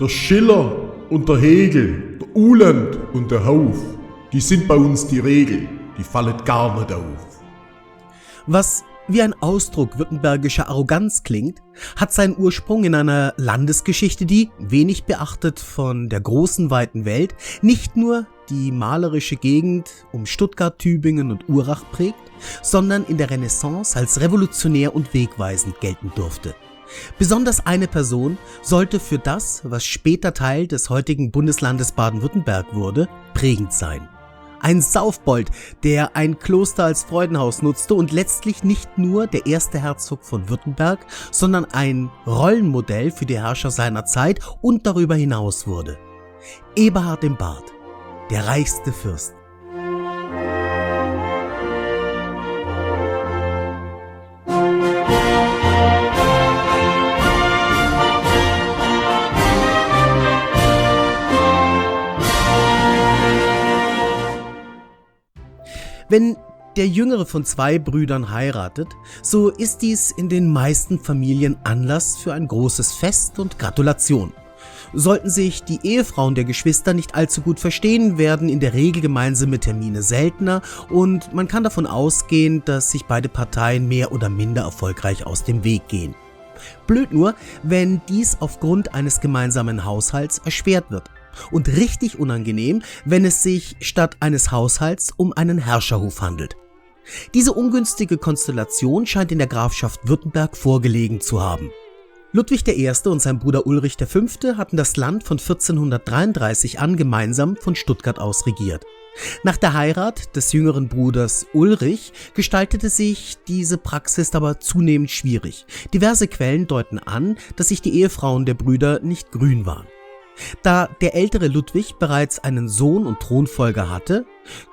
Der Schiller und der Hegel, der Uhland und der Hauf, die sind bei uns die Regel, die fallen gar nicht auf. Was wie ein Ausdruck württembergischer Arroganz klingt, hat seinen Ursprung in einer Landesgeschichte, die, wenig beachtet von der großen weiten Welt, nicht nur die malerische Gegend um Stuttgart, Tübingen und Urach prägt, sondern in der Renaissance als revolutionär und wegweisend gelten durfte. Besonders eine Person sollte für das, was später Teil des heutigen Bundeslandes Baden-Württemberg wurde, prägend sein. Ein Saufbold, der ein Kloster als Freudenhaus nutzte und letztlich nicht nur der erste Herzog von Württemberg, sondern ein Rollenmodell für die Herrscher seiner Zeit und darüber hinaus wurde. Eberhard im Bart, der reichste Fürst. Wenn der jüngere von zwei Brüdern heiratet, so ist dies in den meisten Familien Anlass für ein großes Fest und Gratulation. Sollten sich die Ehefrauen der Geschwister nicht allzu gut verstehen, werden in der Regel gemeinsame Termine seltener und man kann davon ausgehen, dass sich beide Parteien mehr oder minder erfolgreich aus dem Weg gehen. Blöd nur, wenn dies aufgrund eines gemeinsamen Haushalts erschwert wird. Und richtig unangenehm, wenn es sich statt eines Haushalts um einen Herrscherhof handelt. Diese ungünstige Konstellation scheint in der Grafschaft Württemberg vorgelegen zu haben. Ludwig I. und sein Bruder Ulrich V. hatten das Land von 1433 an gemeinsam von Stuttgart aus regiert. Nach der Heirat des jüngeren Bruders Ulrich gestaltete sich diese Praxis aber zunehmend schwierig. Diverse Quellen deuten an, dass sich die Ehefrauen der Brüder nicht grün waren. Da der ältere Ludwig bereits einen Sohn und Thronfolger hatte,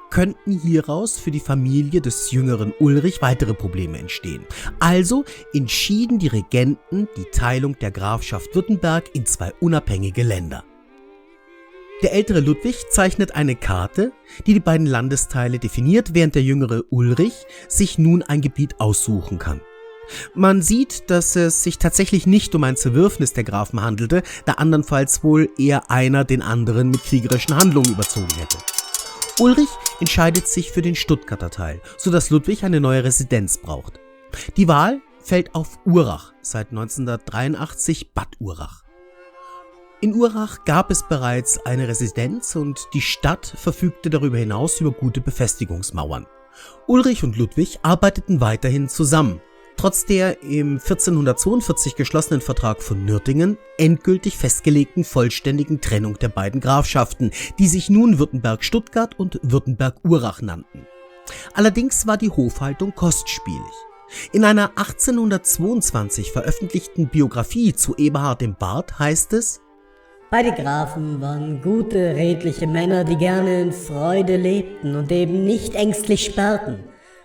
könnten hieraus für die Familie des jüngeren Ulrich weitere Probleme entstehen. Also entschieden die Regenten die Teilung der Grafschaft Württemberg in zwei unabhängige Länder. Der ältere Ludwig zeichnet eine Karte, die die beiden Landesteile definiert, während der jüngere Ulrich sich nun ein Gebiet aussuchen kann. Man sieht, dass es sich tatsächlich nicht um ein Zerwürfnis der Grafen handelte, da andernfalls wohl eher einer den anderen mit kriegerischen Handlungen überzogen hätte. Ulrich entscheidet sich für den Stuttgarter Teil, sodass Ludwig eine neue Residenz braucht. Die Wahl fällt auf Urach, seit 1983 Bad Urach. In Urach gab es bereits eine Residenz und die Stadt verfügte darüber hinaus über gute Befestigungsmauern. Ulrich und Ludwig arbeiteten weiterhin zusammen. Trotz der im 1442 geschlossenen Vertrag von Nürtingen endgültig festgelegten vollständigen Trennung der beiden Grafschaften, die sich nun Württemberg-Stuttgart und Württemberg-Urach nannten. Allerdings war die Hofhaltung kostspielig. In einer 1822 veröffentlichten Biografie zu Eberhard im Bart heißt es: Beide Grafen waren gute, redliche Männer, die gerne in Freude lebten und eben nicht ängstlich sperrten.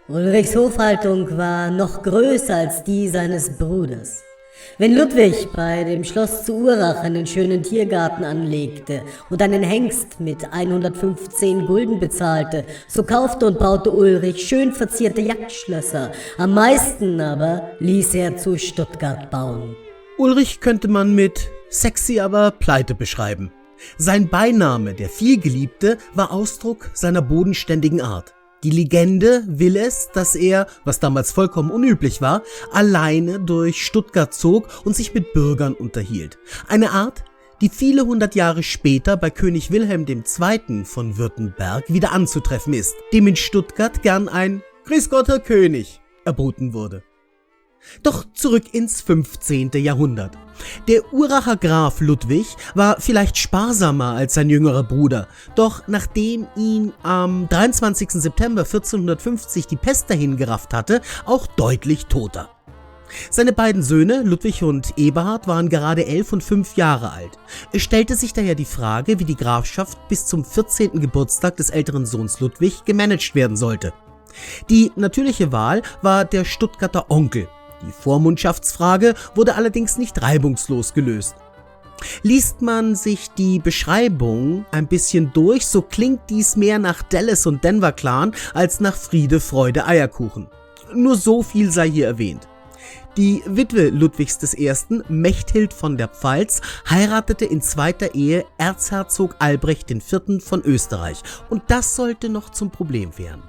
Ulrichs Hofhaltung war noch größer als die seines Bruders. Wenn Ludwig bei dem Schloss zu Urach einen schönen Tiergarten anlegte und einen Hengst mit 115 Gulden bezahlte, so kaufte und baute Ulrich schön verzierte Jagdschlösser. Am meisten aber ließ er zu Stuttgart bauen. Ulrich könnte man mit sexy, aber pleite beschreiben. Sein Beiname, der Vielgeliebte, war Ausdruck seiner bodenständigen Art. Die Legende will es, dass er, was damals vollkommen unüblich war, alleine durch Stuttgart zog und sich mit Bürgern unterhielt. Eine Art, die viele hundert Jahre später bei König Wilhelm II. Von Württemberg wieder anzutreffen ist, dem in Stuttgart gern ein Grüß Gott, Herr König erboten wurde. Doch zurück ins 15. Jahrhundert. Der Uracher Graf Ludwig war vielleicht sparsamer als sein jüngerer Bruder, doch nachdem ihn am 23. September 1450 die Pest dahingerafft hatte, auch deutlich toter. Seine beiden Söhne, Ludwig und Eberhard, waren gerade 11 und 5 Jahre alt. Es stellte sich daher die Frage, wie die Grafschaft bis zum 14. Geburtstag des älteren Sohns Ludwig gemanagt werden sollte. Die natürliche Wahl war der Stuttgarter Onkel. Die Vormundschaftsfrage wurde allerdings nicht reibungslos gelöst. Liest man sich die Beschreibung ein bisschen durch, so klingt dies mehr nach Dallas und Denver Clan als nach Friede, Freude, Eierkuchen. Nur so viel sei hier erwähnt. Die Witwe Ludwigs I., Mechthild von der Pfalz, heiratete in zweiter Ehe Erzherzog Albrecht IV. Von Österreich und das sollte noch zum Problem werden.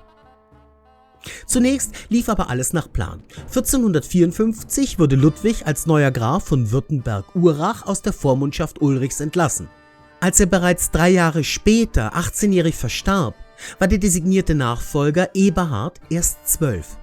Zunächst lief aber alles nach Plan. 1454 wurde Ludwig als neuer Graf von Württemberg-Urach aus der Vormundschaft Ulrichs entlassen. Als er bereits 3 Jahre später, 18-jährig, verstarb, war der designierte Nachfolger Eberhard erst 12.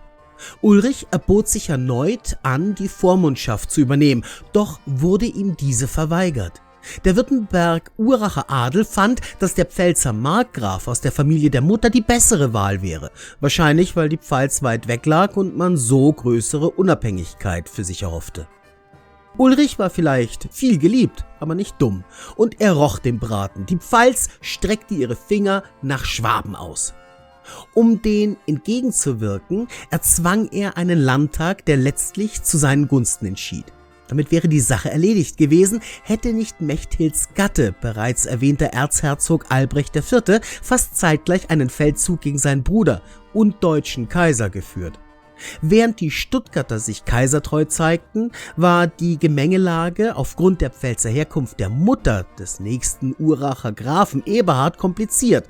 Ulrich erbot sich erneut an, die Vormundschaft zu übernehmen, doch wurde ihm diese verweigert. Der Württemberg-Uracher Adel fand, dass der Pfälzer Markgraf aus der Familie der Mutter die bessere Wahl wäre, wahrscheinlich weil die Pfalz weit weg lag und man so größere Unabhängigkeit für sich erhoffte. Ulrich war vielleicht viel geliebt, aber nicht dumm, und er roch den Braten. Die Pfalz streckte ihre Finger nach Schwaben aus. Um den entgegenzuwirken, erzwang er einen Landtag, der letztlich zu seinen Gunsten entschied. Damit wäre die Sache erledigt gewesen, hätte nicht Mechthilds Gatte, bereits erwähnter Erzherzog Albrecht IV., fast zeitgleich einen Feldzug gegen seinen Bruder und deutschen Kaiser geführt. Während die Stuttgarter sich kaisertreu zeigten, war die Gemengelage aufgrund der Pfälzer Herkunft der Mutter des nächsten Uracher Grafen Eberhard kompliziert.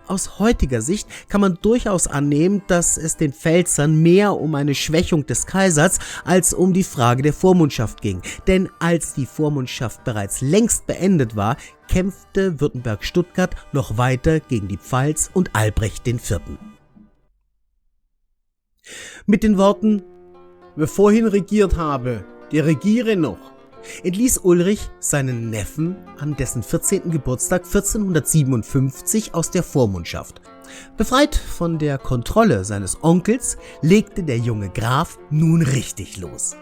Aus heutiger Sicht kann man durchaus annehmen, dass es den Pfälzern mehr um eine Schwächung des Kaisers als um die Frage der Vormundschaft ging. Denn als die Vormundschaft bereits längst beendet war, kämpfte Württemberg-Stuttgart noch weiter gegen die Pfalz und Albrecht IV. Mit den Worten „Wer vorhin regiert habe, der regiere noch", entließ Ulrich seinen Neffen an dessen 14. Geburtstag 1457 aus der Vormundschaft. Befreit von der Kontrolle seines Onkels, legte der junge Graf nun richtig los.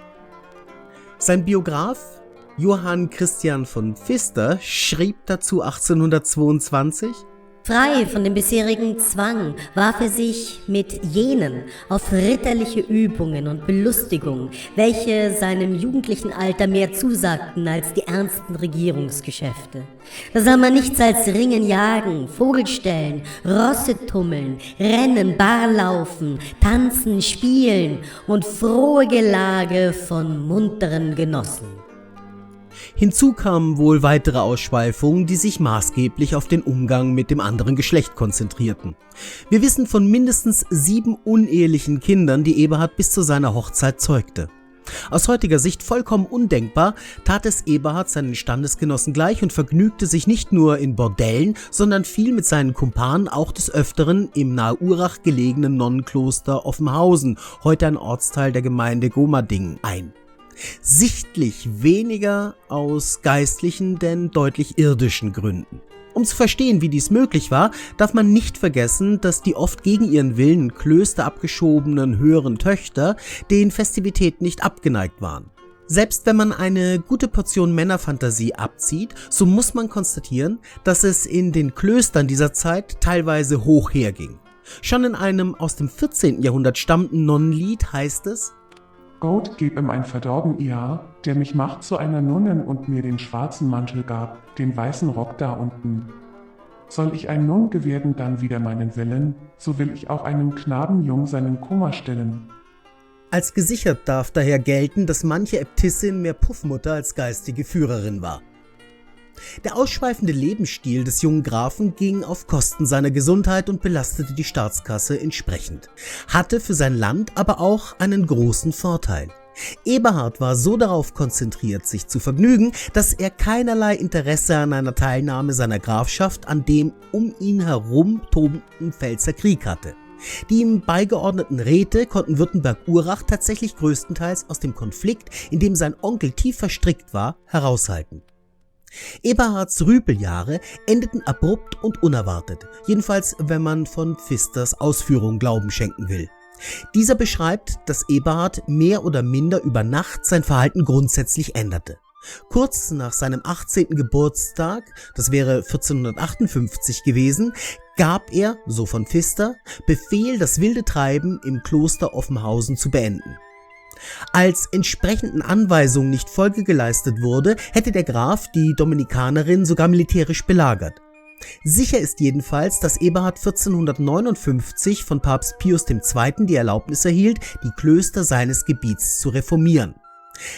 Sein Biograf Johann Christian von Pfister schrieb dazu 1822: Frei von dem bisherigen Zwang warf er sich mit jenen auf ritterliche Übungen und Belustigungen, welche seinem jugendlichen Alter mehr zusagten als die ernsten Regierungsgeschäfte. Da sah man nichts als Ringen, Jagen, Vogelstellen, Rosse tummeln, Rennen, Barlaufen, Tanzen, Spielen und frohe Gelage von munteren Genossen. Hinzu kamen wohl weitere Ausschweifungen, die sich maßgeblich auf den Umgang mit dem anderen Geschlecht konzentrierten. Wir wissen von mindestens 7 unehelichen Kindern, die Eberhard bis zu seiner Hochzeit zeugte. Aus heutiger Sicht vollkommen undenkbar, tat es Eberhard seinen Standesgenossen gleich und vergnügte sich nicht nur in Bordellen, sondern fiel mit seinen Kumpanen auch des Öfteren im nahe Urach gelegenen Nonnenkloster Offenhausen, heute ein Ortsteil der Gemeinde Gomading, ein. Sichtlich weniger aus geistlichen, denn deutlich irdischen Gründen. Um zu verstehen, wie dies möglich war, darf man nicht vergessen, dass die oft gegen ihren Willen in Klöster abgeschobenen höheren Töchter den Festivitäten nicht abgeneigt waren. Selbst wenn man eine gute Portion Männerfantasie abzieht, so muss man konstatieren, dass es in den Klöstern dieser Zeit teilweise hoch herging. Schon in einem aus dem 14. Jahrhundert stammenden Nonnenlied heißt es: Gott gib ihm ein verdorben Jahr, der mich macht zu einer Nunnen und mir den schwarzen Mantel gab, den weißen Rock da unten. Soll ich ein Nunn gewähren dann wieder meinen Willen, so will ich auch einem Knabenjung seinen Kummer stillen. Als gesichert darf daher gelten, dass manche Äbtissin mehr Puffmutter als geistige Führerin war. Der ausschweifende Lebensstil des jungen Grafen ging auf Kosten seiner Gesundheit und belastete die Staatskasse entsprechend, hatte für sein Land aber auch einen großen Vorteil. Eberhard war so darauf konzentriert, sich zu vergnügen, dass er keinerlei Interesse an einer Teilnahme seiner Grafschaft an dem um ihn herum tobenden Pfälzer Krieg hatte. Die ihm beigeordneten Räte konnten Württemberg-Urach tatsächlich größtenteils aus dem Konflikt, in dem sein Onkel tief verstrickt war, heraushalten. Eberhards Rüpeljahre endeten abrupt und unerwartet, jedenfalls wenn man von Pfisters Ausführungen Glauben schenken will. Dieser beschreibt, dass Eberhard mehr oder minder über Nacht sein Verhalten grundsätzlich änderte. Kurz nach seinem 18. Geburtstag, das wäre 1458 gewesen, gab er, so von Pfister, Befehl, das wilde Treiben im Kloster Offenhausen zu beenden. Als entsprechenden Anweisungen nicht Folge geleistet wurde, hätte der Graf die Dominikanerin sogar militärisch belagert. Sicher ist jedenfalls, dass Eberhard 1459 von Papst Pius II. Die Erlaubnis erhielt, die Klöster seines Gebiets zu reformieren.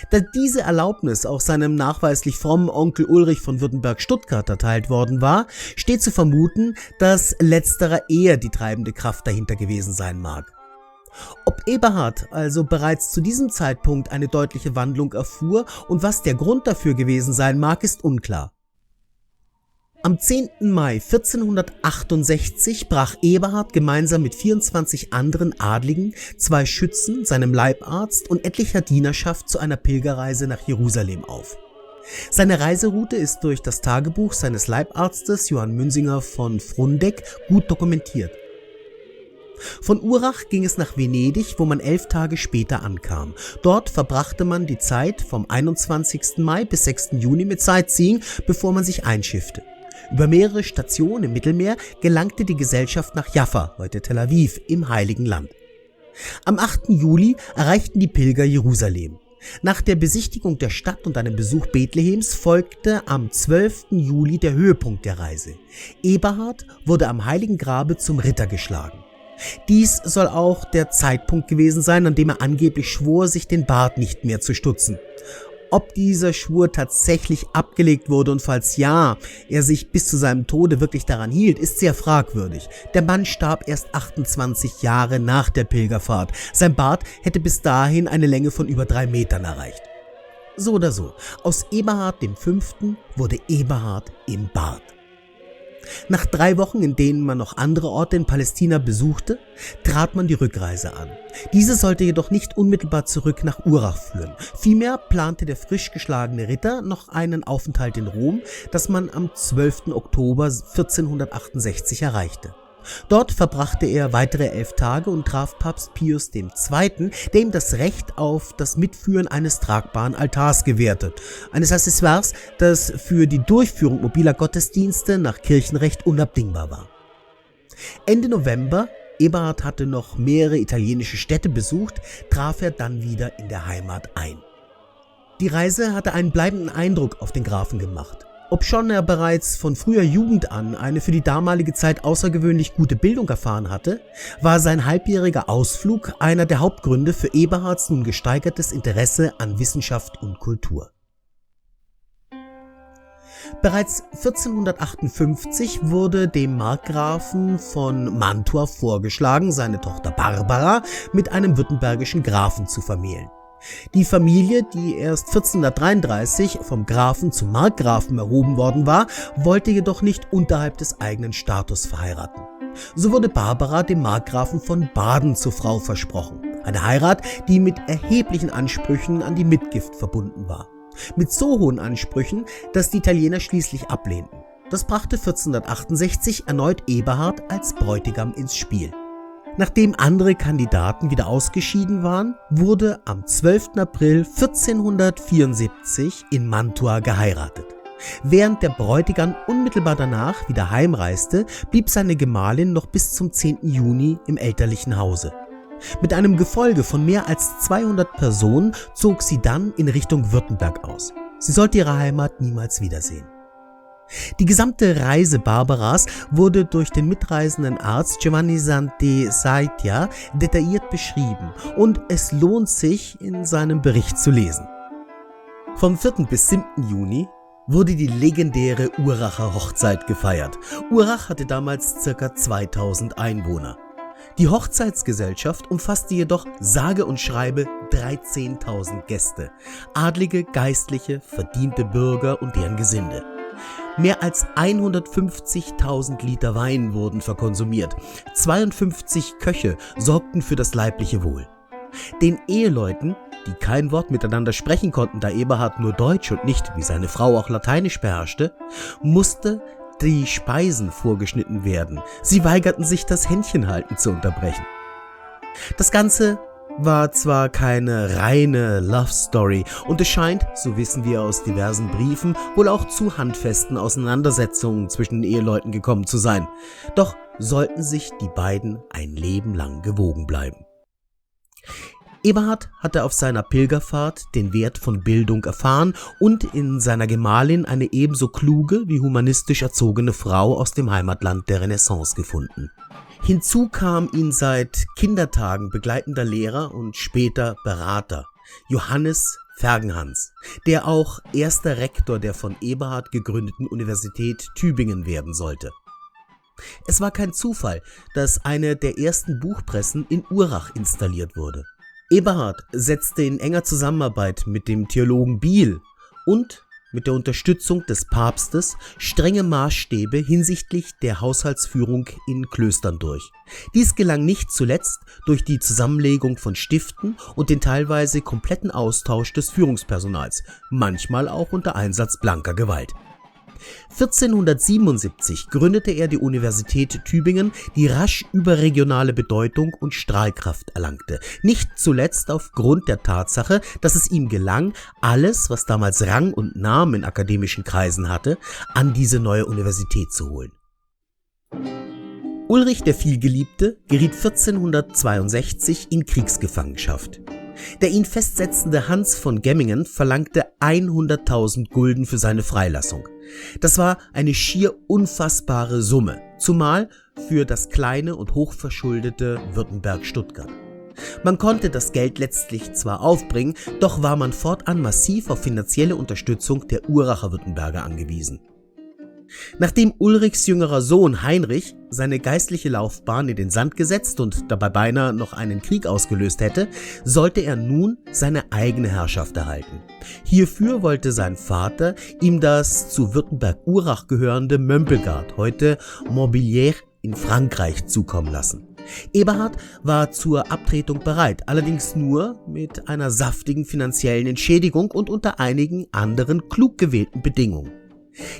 Da diese Erlaubnis auch seinem nachweislich frommen Onkel Ulrich von Württemberg-Stuttgart erteilt worden war, steht zu vermuten, dass letzterer eher die treibende Kraft dahinter gewesen sein mag. Ob Eberhard also bereits zu diesem Zeitpunkt eine deutliche Wandlung erfuhr und was der Grund dafür gewesen sein mag, ist unklar. Am 10. Mai 1468 brach Eberhard gemeinsam mit 24 anderen Adligen, 2 Schützen, seinem Leibarzt und etlicher Dienerschaft zu einer Pilgerreise nach Jerusalem auf. Seine Reiseroute ist durch das Tagebuch seines Leibarztes Johann Münsinger von Frundeck gut dokumentiert. Von Urach ging es nach Venedig, wo man 11 Tage später ankam. Dort verbrachte man die Zeit vom 21. Mai bis 6. Juni mit Sightseeing, bevor man sich einschiffte. Über mehrere Stationen im Mittelmeer gelangte die Gesellschaft nach Jaffa, heute Tel Aviv, im Heiligen Land. Am 8. Juli erreichten die Pilger Jerusalem. Nach der Besichtigung der Stadt und einem Besuch Bethlehems folgte am 12. Juli der Höhepunkt der Reise. Eberhard wurde am Heiligen Grabe zum Ritter geschlagen. Dies soll auch der Zeitpunkt gewesen sein, an dem er angeblich schwor, sich den Bart nicht mehr zu stutzen. Ob dieser Schwur tatsächlich abgelegt wurde und falls ja, er sich bis zu seinem Tode wirklich daran hielt, ist sehr fragwürdig. Der Mann starb erst 28 Jahre nach der Pilgerfahrt. Sein Bart hätte bis dahin eine Länge von über 3 Metern erreicht. So oder so, aus Eberhard V. wurde Eberhard im Bart. Nach 3 Wochen, in denen man noch andere Orte in Palästina besuchte, trat man die Rückreise an. Diese sollte jedoch nicht unmittelbar zurück nach Urach führen. Vielmehr plante der frisch geschlagene Ritter noch einen Aufenthalt in Rom, das man am 12. Oktober 1468 erreichte. Dort verbrachte er weitere 11 Tage und traf Papst Pius II., der ihm das Recht auf das Mitführen eines tragbaren Altars gewährte, eines Accessoires, das für die Durchführung mobiler Gottesdienste nach Kirchenrecht unabdingbar war. Ende November, Eberhard hatte noch mehrere italienische Städte besucht, traf er dann wieder in der Heimat ein. Die Reise hatte einen bleibenden Eindruck auf den Grafen gemacht. Obschon er bereits von früher Jugend an eine für die damalige Zeit außergewöhnlich gute Bildung erfahren hatte, war sein halbjähriger Ausflug einer der Hauptgründe für Eberhards nun gesteigertes Interesse an Wissenschaft und Kultur. Bereits 1458 wurde dem Markgrafen von Mantua vorgeschlagen, seine Tochter Barbara mit einem württembergischen Grafen zu vermählen. Die Familie, die erst 1433 vom Grafen zum Markgrafen erhoben worden war, wollte jedoch nicht unterhalb des eigenen Status verheiraten. So wurde Barbara dem Markgrafen von Baden zur Frau versprochen. Eine Heirat, die mit erheblichen Ansprüchen an die Mitgift verbunden war. Mit so hohen Ansprüchen, dass die Italiener schließlich ablehnten. Das brachte 1468 erneut Eberhard als Bräutigam ins Spiel. Nachdem andere Kandidaten wieder ausgeschieden waren, wurde am 12. April 1474 in Mantua geheiratet. Während der Bräutigam unmittelbar danach wieder heimreiste, blieb seine Gemahlin noch bis zum 10. Juni im elterlichen Hause. Mit einem Gefolge von mehr als 200 Personen zog sie dann in Richtung Württemberg aus. Sie sollte ihre Heimat niemals wiedersehen. Die gesamte Reise Barbaras wurde durch den mitreisenden Arzt Giovanni Santi Saitia detailliert beschrieben und es lohnt sich, in seinem Bericht zu lesen. Vom 4. bis 7. Juni wurde die legendäre Uracher Hochzeit gefeiert. Urach hatte damals ca. 2000 Einwohner. Die Hochzeitsgesellschaft umfasste jedoch sage und schreibe 13.000 Gäste, Adlige, Geistliche, verdiente Bürger und deren Gesinde. Mehr als 150.000 Liter Wein wurden verkonsumiert. 52 Köche sorgten für das leibliche Wohl. Den Eheleuten, die kein Wort miteinander sprechen konnten, da Eberhard nur Deutsch und nicht, wie seine Frau, auch Lateinisch beherrschte, musste die Speisen vorgeschnitten werden. Sie weigerten sich, das Händchenhalten zu unterbrechen. Das Ganze war zwar keine reine Love Story und es scheint, so wissen wir aus diversen Briefen, wohl auch zu handfesten Auseinandersetzungen zwischen den Eheleuten gekommen zu sein. Doch sollten sich die beiden ein Leben lang gewogen bleiben. Eberhard hatte auf seiner Pilgerfahrt den Wert von Bildung erfahren und in seiner Gemahlin eine ebenso kluge wie humanistisch erzogene Frau aus dem Heimatland der Renaissance gefunden. Hinzu kam ihn seit Kindertagen begleitender Lehrer und später Berater, Johannes Fergenhans, der auch erster Rektor der von Eberhard gegründeten Universität Tübingen werden sollte. Es war kein Zufall, dass eine der ersten Buchpressen in Urach installiert wurde. Eberhard setzte in enger Zusammenarbeit mit dem Theologen Biel und mit der Unterstützung des Papstes strenge Maßstäbe hinsichtlich der Haushaltsführung in Klöstern durch. Dies gelang nicht zuletzt durch die Zusammenlegung von Stiften und den teilweise kompletten Austausch des Führungspersonals, manchmal auch unter Einsatz blanker Gewalt. 1477 gründete er die Universität Tübingen, die rasch überregionale Bedeutung und Strahlkraft erlangte, nicht zuletzt aufgrund der Tatsache, dass es ihm gelang, alles, was damals Rang und Namen in akademischen Kreisen hatte, an diese neue Universität zu holen. Ulrich der Vielgeliebte geriet 1462 in Kriegsgefangenschaft. Der ihn festsetzende Hans von Gemmingen verlangte 100.000 Gulden für seine Freilassung. Das war eine schier unfassbare Summe, zumal für das kleine und hochverschuldete Württemberg-Stuttgart. Man konnte das Geld letztlich zwar aufbringen, doch war man fortan massiv auf finanzielle Unterstützung der Uracher Württemberger angewiesen. Nachdem Ulrichs jüngerer Sohn Heinrich seine geistliche Laufbahn in den Sand gesetzt und dabei beinahe noch einen Krieg ausgelöst hätte, sollte er nun seine eigene Herrschaft erhalten. Hierfür wollte sein Vater ihm das zu Württemberg-Urach gehörende Mömpelgard, heute Morbières in Frankreich, zukommen lassen. Eberhard war zur Abtretung bereit, allerdings nur mit einer saftigen finanziellen Entschädigung und unter einigen anderen klug gewählten Bedingungen.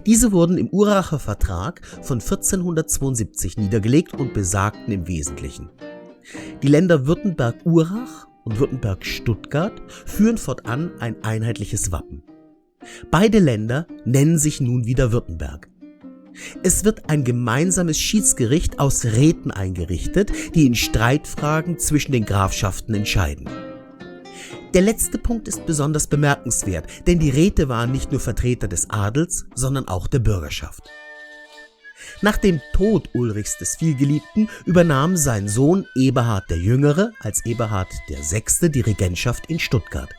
Diese wurden im Uracher Vertrag von 1472 niedergelegt und besagten im Wesentlichen: Die Länder Württemberg-Urach und Württemberg-Stuttgart führen fortan ein einheitliches Wappen. Beide Länder nennen sich nun wieder Württemberg. Es wird ein gemeinsames Schiedsgericht aus Räten eingerichtet, die in Streitfragen zwischen den Grafschaften entscheiden. Der letzte Punkt ist besonders bemerkenswert, denn die Räte waren nicht nur Vertreter des Adels, sondern auch der Bürgerschaft. Nach dem Tod Ulrichs des Vielgeliebten übernahm sein Sohn Eberhard der Jüngere als Eberhard VI. Die Regentschaft in Stuttgart.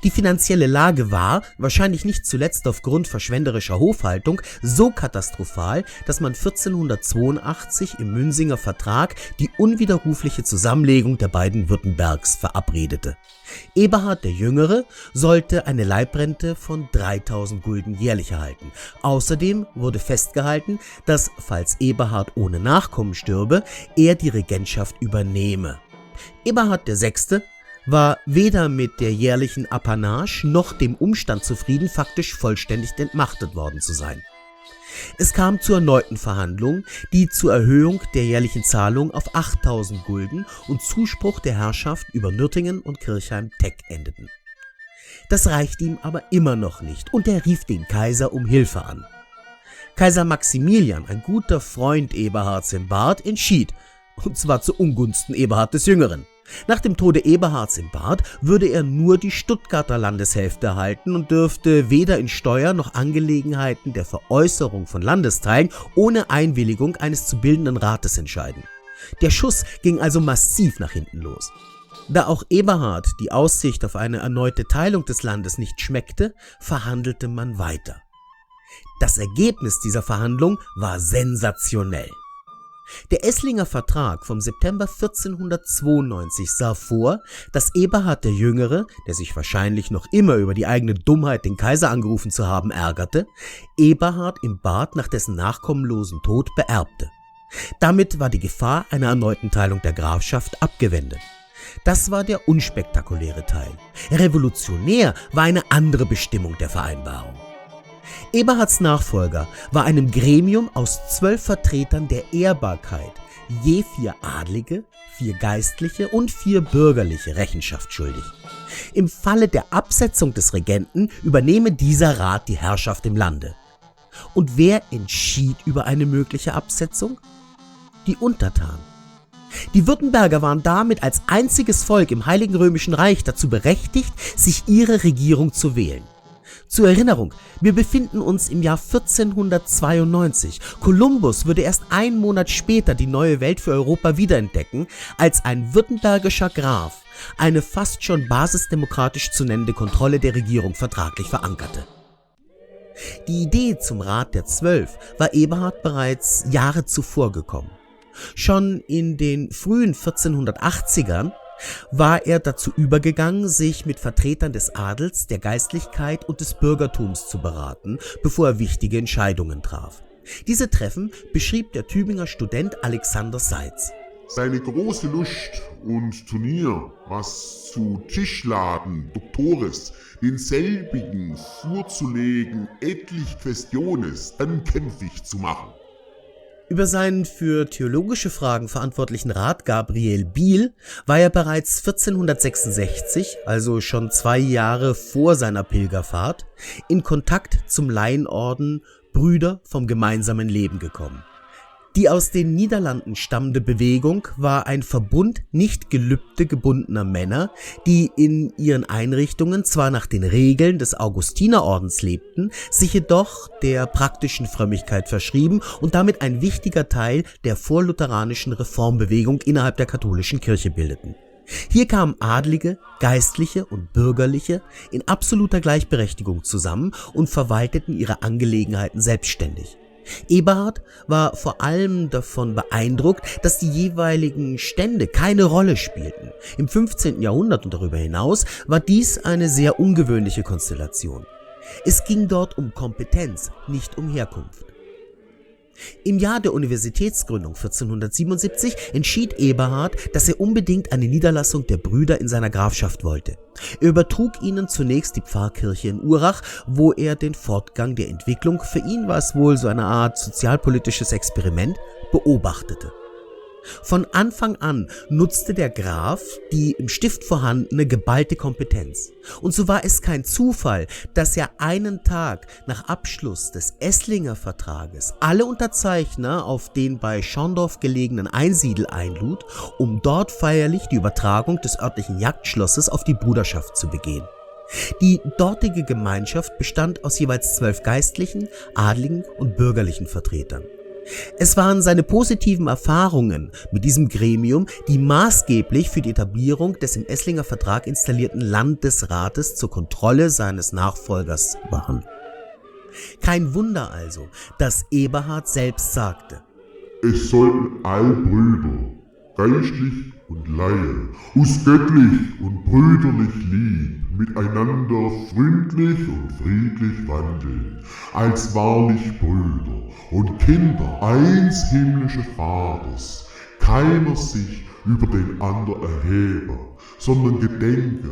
Die finanzielle Lage war, wahrscheinlich nicht zuletzt aufgrund verschwenderischer Hofhaltung, so katastrophal, dass man 1482 im Münsinger Vertrag die unwiderrufliche Zusammenlegung der beiden Württembergs verabredete. Eberhard der Jüngere sollte eine Leibrente von 3.000 Gulden jährlich erhalten. Außerdem wurde festgehalten, dass, falls Eberhard ohne Nachkommen stürbe, er die Regentschaft übernehme. Eberhard VI. War weder mit der jährlichen Apanage noch dem Umstand zufrieden, faktisch vollständig entmachtet worden zu sein. Es kam zu erneuten Verhandlungen, die zur Erhöhung der jährlichen Zahlung auf 8.000 Gulden und Zuspruch der Herrschaft über Nürtingen und Kirchheim-Teck endeten. Das reichte ihm aber immer noch nicht und er rief den Kaiser um Hilfe an. Kaiser Maximilian, ein guter Freund Eberhards im Bart, entschied, und zwar zu Ungunsten Eberhard des Jüngeren. Nach dem Tode Eberhards im Bart würde er nur die Stuttgarter Landeshälfte erhalten und dürfte weder in Steuer- noch Angelegenheiten der Veräußerung von Landesteilen ohne Einwilligung eines zu bildenden Rates entscheiden. Der Schuss ging also massiv nach hinten los. Da auch Eberhard die Aussicht auf eine erneute Teilung des Landes nicht schmeckte, verhandelte man weiter. Das Ergebnis dieser Verhandlung war sensationell. Der Esslinger Vertrag vom September 1492 sah vor, dass Eberhard der Jüngere, der sich wahrscheinlich noch immer über die eigene Dummheit, den Kaiser angerufen zu haben, ärgerte, Eberhard im Bart nach dessen nachkommenlosen Tod beerbte. Damit war die Gefahr einer erneuten Teilung der Grafschaft abgewendet. Das war der unspektakuläre Teil. Revolutionär war eine andere Bestimmung der Vereinbarung. Eberhards Nachfolger war einem Gremium aus 12 Vertretern der Ehrbarkeit, je 4 Adlige, 4 Geistliche und 4 Bürgerliche Rechenschaft schuldig. Im Falle der Absetzung des Regenten übernehme dieser Rat die Herrschaft im Lande. Und wer entschied über eine mögliche Absetzung? Die Untertanen. Die Württemberger waren damit als einziges Volk im Heiligen Römischen Reich dazu berechtigt, sich ihre Regierung zu wählen. Zur Erinnerung, wir befinden uns im Jahr 1492. Kolumbus würde erst einen Monat später die neue Welt für Europa wiederentdecken, als ein württembergischer Graf eine fast schon basisdemokratisch zu nennende Kontrolle der Regierung vertraglich verankerte. Die Idee zum Rat der Zwölf war Eberhard bereits Jahre zuvor gekommen. Schon in den frühen 1480ern war er dazu übergegangen, sich mit Vertretern des Adels, der Geistlichkeit und des Bürgertums zu beraten, bevor er wichtige Entscheidungen traf. Diese Treffen beschrieb der Tübinger Student Alexander Seitz. Seine große Lust und Turnier, was zu Tischladen, Doktores, denselbigen vorzulegen, etlich Questiones, dann kämpfig zu machen. Über seinen für theologische Fragen verantwortlichen Rat Gabriel Biel war er bereits 1466, also schon 2 Jahre vor seiner Pilgerfahrt, in Kontakt zum Laienorden Brüder vom gemeinsamen Leben gekommen. Die aus den Niederlanden stammende Bewegung war ein Verbund nicht Gelübde gebundener Männer, die in ihren Einrichtungen zwar nach den Regeln des Augustinerordens lebten, sich jedoch der praktischen Frömmigkeit verschrieben und damit ein wichtiger Teil der vorlutheranischen Reformbewegung innerhalb der katholischen Kirche bildeten. Hier kamen Adlige, Geistliche und Bürgerliche in absoluter Gleichberechtigung zusammen und verwalteten ihre Angelegenheiten selbstständig. Eberhard war vor allem davon beeindruckt, dass die jeweiligen Stände keine Rolle spielten. Im 15. Jahrhundert und darüber hinaus war dies eine sehr ungewöhnliche Konstellation. Es ging dort um Kompetenz, nicht um Herkunft. Im Jahr der Universitätsgründung 1477 entschied Eberhard, dass er unbedingt eine Niederlassung der Brüder in seiner Grafschaft wollte. Er übertrug ihnen zunächst die Pfarrkirche in Urach, wo er den Fortgang der Entwicklung, für ihn war es wohl so eine Art sozialpolitisches Experiment, beobachtete. Von Anfang an nutzte der Graf die im Stift vorhandene geballte Kompetenz. Und so war es kein Zufall, dass er einen Tag nach Abschluss des Esslinger Vertrages alle Unterzeichner auf den bei Schorndorf gelegenen Einsiedel einlud, um dort feierlich die Übertragung des örtlichen Jagdschlosses auf die Bruderschaft zu begehen. Die dortige Gemeinschaft bestand aus jeweils 12 geistlichen, adligen und bürgerlichen Vertretern. Es waren seine positiven Erfahrungen mit diesem Gremium, die maßgeblich für die Etablierung des im Esslinger Vertrag installierten Landesrates zur Kontrolle seines Nachfolgers waren. Kein Wunder also, dass Eberhard selbst sagte: Es sollten all Brüder, geistlich und Laie, us göttlich und brüderlich lieb, miteinander freundlich und friedlich wandeln, als wahrlich Brüder und Kinder eins himmlische Vaters, keiner sich über den ander erhebe, sondern gedenke,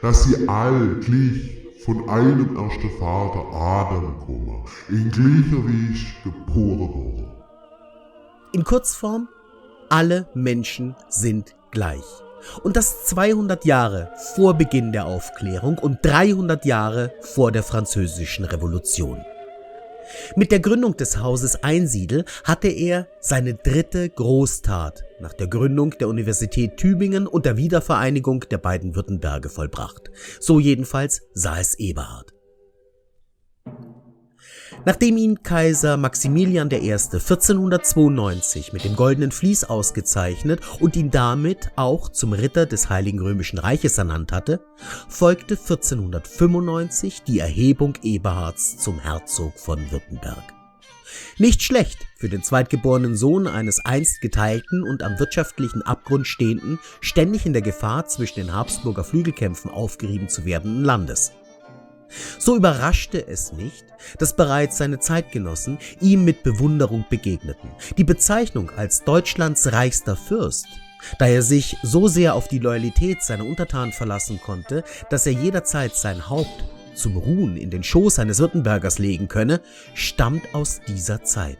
dass sie all gleich von einem ersten Vater Adam kommen, in gleicher Weise geboren wurden. In Kurzform: alle Menschen sind gleich. Und das 200 Jahre vor Beginn der Aufklärung und 300 Jahre vor der Französischen Revolution. Mit der Gründung des Hauses Einsiedel hatte er seine 3. Großtat nach der Gründung der Universität Tübingen und der Wiedervereinigung der beiden Württemberge vollbracht. So jedenfalls sah es Eberhard. Nachdem ihn Kaiser Maximilian I. 1492 mit dem Goldenen Vlies ausgezeichnet und ihn damit auch zum Ritter des Heiligen Römischen Reiches ernannt hatte, folgte 1495 die Erhebung Eberhards zum Herzog von Württemberg. Nicht schlecht für den zweitgeborenen Sohn eines einst geteilten und am wirtschaftlichen Abgrund stehenden, ständig in der Gefahr zwischen den Habsburger Flügelkämpfen aufgerieben zu werdenden Landes. So überraschte es nicht, dass bereits seine Zeitgenossen ihm mit Bewunderung begegneten. Die Bezeichnung als Deutschlands reichster Fürst, da er sich so sehr auf die Loyalität seiner Untertanen verlassen konnte, dass er jederzeit sein Haupt zum Ruhen in den Schoß eines Württembergers legen könne, stammt aus dieser Zeit.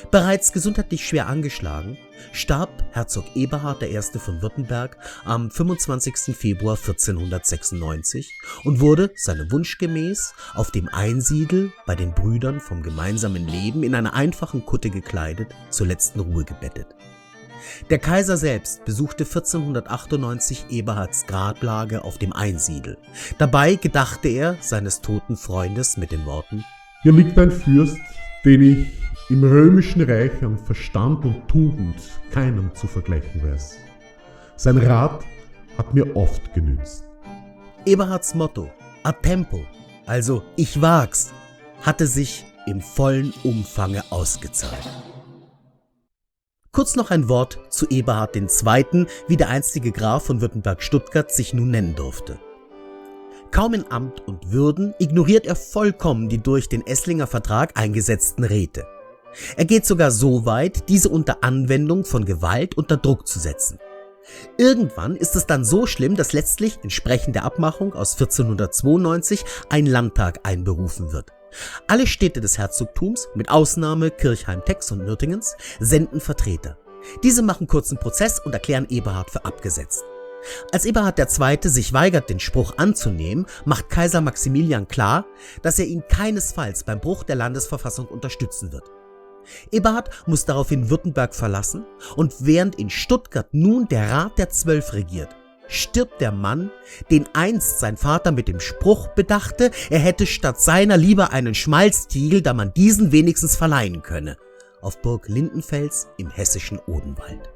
Bereits gesundheitlich schwer angeschlagen, starb Herzog Eberhard I. von Württemberg am 25. Februar 1496 und wurde, seinem Wunsch gemäß, auf dem Einsiedel bei den Brüdern vom gemeinsamen Leben in einer einfachen Kutte gekleidet, zur letzten Ruhe gebettet. Der Kaiser selbst besuchte 1498 Eberhards Grablage auf dem Einsiedel. Dabei gedachte er seines toten Freundes mit den Worten: Hier liegt ein Fürst, den ich im römischen Reich an Verstand und Tugend keinem zu vergleichen weiß. Sein Rat hat mir oft genützt. Eberhards Motto A tempo, also ich wag's, hatte sich im vollen Umfange ausgezahlt. Kurz noch ein Wort zu Eberhard II., wie der einstige Graf von Württemberg-Stuttgart sich nun nennen durfte. Kaum in Amt und Würden ignoriert er vollkommen die durch den Esslinger Vertrag eingesetzten Räte. Er geht sogar so weit, diese unter Anwendung von Gewalt unter Druck zu setzen. Irgendwann ist es dann so schlimm, dass letztlich entsprechend der Abmachung aus 1492 ein Landtag einberufen wird. Alle Städte des Herzogtums, mit Ausnahme Kirchheim-Tex und Nürtingens, senden Vertreter. Diese machen kurzen Prozess und erklären Eberhard für abgesetzt. Als Eberhard II. Sich weigert, den Spruch anzunehmen, macht Kaiser Maximilian klar, dass er ihn keinesfalls beim Bruch der Landesverfassung unterstützen wird. Eberhard muss daraufhin Württemberg verlassen und während in Stuttgart nun der Rat der 12 regiert, stirbt der Mann, den einst sein Vater mit dem Spruch bedachte, er hätte statt seiner lieber einen Schmalztiegel, da man diesen wenigstens verleihen könne, auf Burg Lindenfels im hessischen Odenwald.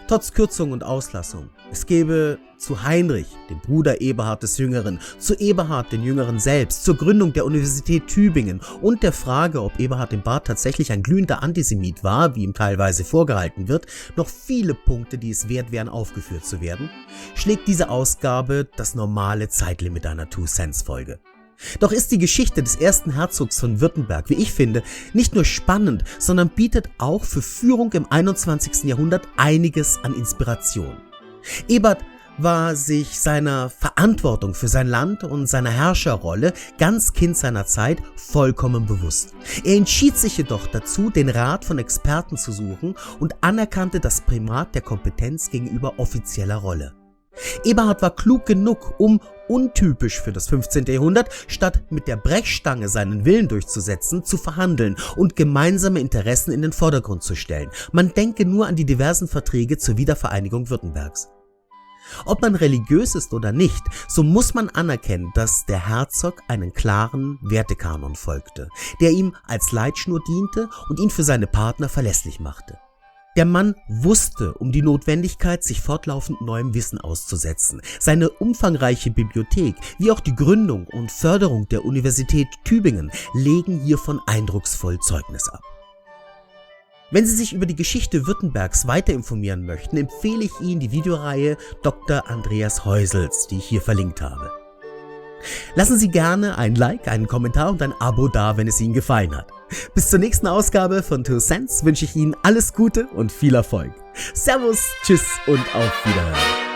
Trotz Kürzung und Auslassung, es gäbe zu Heinrich, dem Bruder Eberhard des Jüngeren, zu Eberhard den Jüngeren selbst, zur Gründung der Universität Tübingen und der Frage, ob Eberhard im Bart tatsächlich ein glühender Antisemit war, wie ihm teilweise vorgehalten wird, noch viele Punkte, die es wert wären, aufgeführt zu werden, schlägt diese Ausgabe das normale Zeitlimit einer Two-Cents-Folge. Doch ist die Geschichte des ersten Herzogs von Württemberg, wie ich finde, nicht nur spannend, sondern bietet auch für Führung im 21. Jahrhundert einiges an Inspiration. Ebert war sich seiner Verantwortung für sein Land und seiner Herrscherrolle ganz Kind seiner Zeit vollkommen bewusst. Er entschied sich jedoch dazu, den Rat von Experten zu suchen und anerkannte das Primat der Kompetenz gegenüber offizieller Rolle. Eberhard war klug genug, um, untypisch für das 15. Jahrhundert, statt mit der Brechstange seinen Willen durchzusetzen, zu verhandeln und gemeinsame Interessen in den Vordergrund zu stellen. Man denke nur an die diversen Verträge zur Wiedervereinigung Württembergs. Ob man religiös ist oder nicht, so muss man anerkennen, dass der Herzog einen klaren Wertekanon folgte, der ihm als Leitschnur diente und ihn für seine Partner verlässlich machte. Der Mann wusste um die Notwendigkeit, sich fortlaufend neuem Wissen auszusetzen. Seine umfangreiche Bibliothek, wie auch die Gründung und Förderung der Universität Tübingen, legen hiervon eindrucksvoll Zeugnis ab. Wenn Sie sich über die Geschichte Württembergs weiter informieren möchten, empfehle ich Ihnen die Videoreihe Dr. Andreas Heusels, die ich hier verlinkt habe. Lassen Sie gerne ein Like, einen Kommentar und ein Abo da, wenn es Ihnen gefallen hat. Bis zur nächsten Ausgabe von Two Cents wünsche ich Ihnen alles Gute und viel Erfolg. Servus, tschüss und auf Wiederhören.